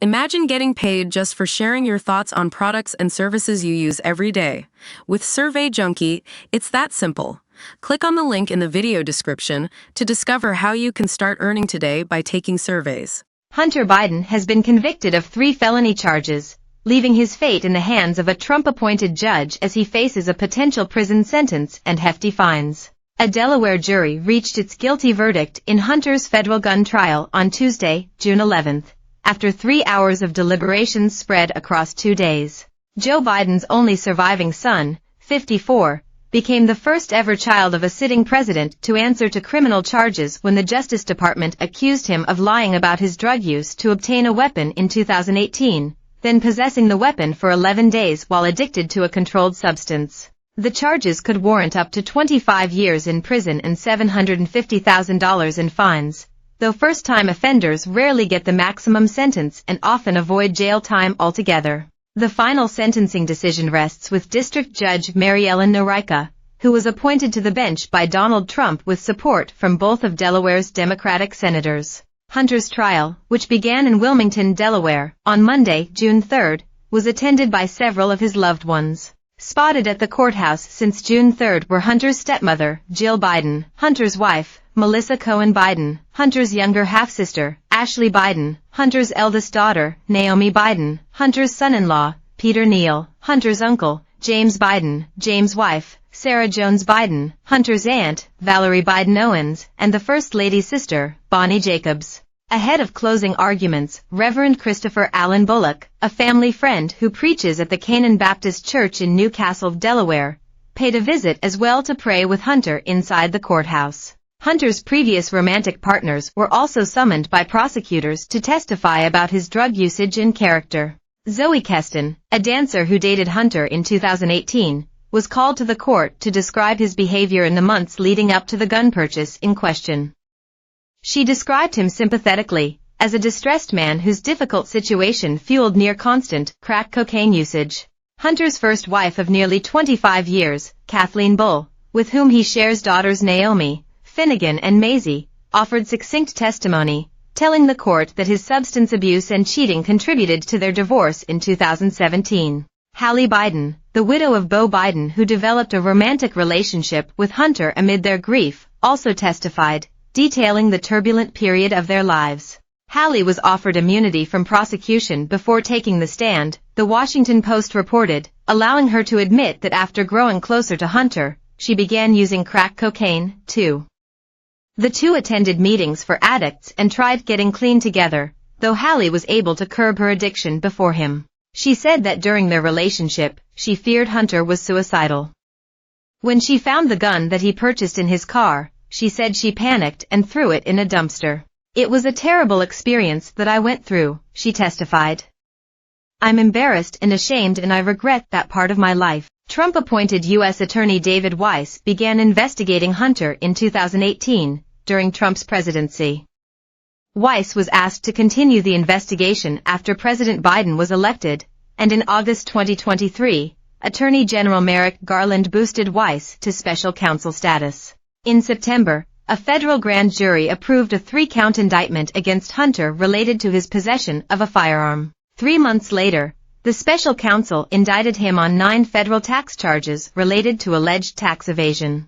Imagine getting paid just for sharing your thoughts on products and services you use every day. With Survey Junkie, it's that simple. Click on the link in the video description to discover how you can start earning today by taking surveys. Hunter Biden has been convicted of 3 felony charges, leaving his fate in the hands of a Trump-appointed judge as he faces a potential prison sentence and hefty fines. A Delaware jury reached its guilty verdict in Hunter's federal gun trial on Tuesday, June 11th, after 3 hours of deliberations spread across 2 days. Joe Biden's only surviving son, 54, became the first-ever child of a sitting president to answer to criminal charges when the Justice Department accused him of lying about his drug use to obtain a weapon in 2018, then possessing the weapon for 11 days while addicted to a controlled substance. The charges could warrant up to 25 years in prison and $750,000 in fines, though first-time offenders rarely get the maximum sentence and often avoid jail time altogether. The final sentencing decision rests with District Judge Mary Ellen Noreika, who was appointed to the bench by Donald Trump with support from both of Delaware's Democratic senators. Hunter's trial, which began in Wilmington, Delaware, on Monday, June 3rd, was attended by several of his loved ones. Spotted at the courthouse since June 3rd were Hunter's stepmother, Jill Biden, Hunter's wife, Melissa Cohen Biden, Hunter's younger half-sister, Ashley Biden, Hunter's eldest daughter, Naomi Biden, Hunter's son-in-law, Peter Neal, Hunter's uncle, James Biden, James' wife, Sarah Jones Biden, Hunter's aunt, Valerie Biden Owens, and the First Lady's sister, Bonnie Jacobs. Ahead of closing arguments, Reverend Christopher Allen Bullock, a family friend who preaches at the Canaan Baptist Church in Newcastle, Delaware, paid a visit as well to pray with Hunter inside the courthouse. Hunter's previous romantic partners were also summoned by prosecutors to testify about his drug usage and character. Zoe Keston, a dancer who dated Hunter in 2018, was called to the court to describe his behavior in the months leading up to the gun purchase in question. She described him sympathetically as a distressed man whose difficult situation fueled near-constant crack cocaine usage. Hunter's first wife of nearly 25 years, Kathleen Bull, with whom he shares daughters Naomi, Finnegan and Maisie, offered succinct testimony, telling the court that his substance abuse and cheating contributed to their divorce in 2017. Hallie Biden, the widow of Beau Biden who developed a romantic relationship with Hunter amid their grief, also testified, detailing the turbulent period of their lives. Hallie was offered immunity from prosecution before taking the stand, The Washington Post reported, allowing her to admit that after growing closer to Hunter, she began using crack cocaine, too. The two attended meetings for addicts and tried getting clean together, though Hallie was able to curb her addiction before him. She said that during their relationship, she feared Hunter was suicidal. When she found the gun that he purchased in his car, she said she panicked and threw it in a dumpster. It was a terrible experience that I went through, she testified. I'm embarrassed and ashamed and I regret that part of my life. Trump-appointed U.S. Attorney David Weiss began investigating Hunter in 2018, during Trump's presidency. Weiss was asked to continue the investigation after President Biden was elected, and in August 2023, Attorney General Merrick Garland boosted Weiss to special counsel status. In September, a federal grand jury approved a 3-count indictment against Hunter related to his possession of a firearm. 3 months later, the special counsel indicted him on 9 federal tax charges related to alleged tax evasion.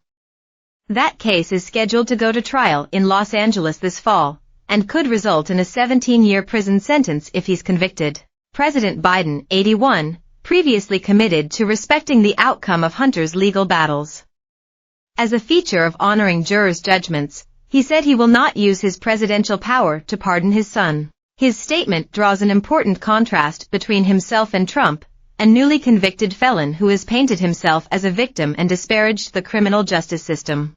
That case is scheduled to go to trial in Los Angeles this fall, and could result in a 17-year prison sentence if he's convicted. President Biden, 81, previously committed to respecting the outcome of Hunter's legal battles. As a feature of honoring jurors' judgments, he said he will not use his presidential power to pardon his son. His statement draws an important contrast between himself and Trump, a newly convicted felon who has painted himself as a victim and disparaged the criminal justice system.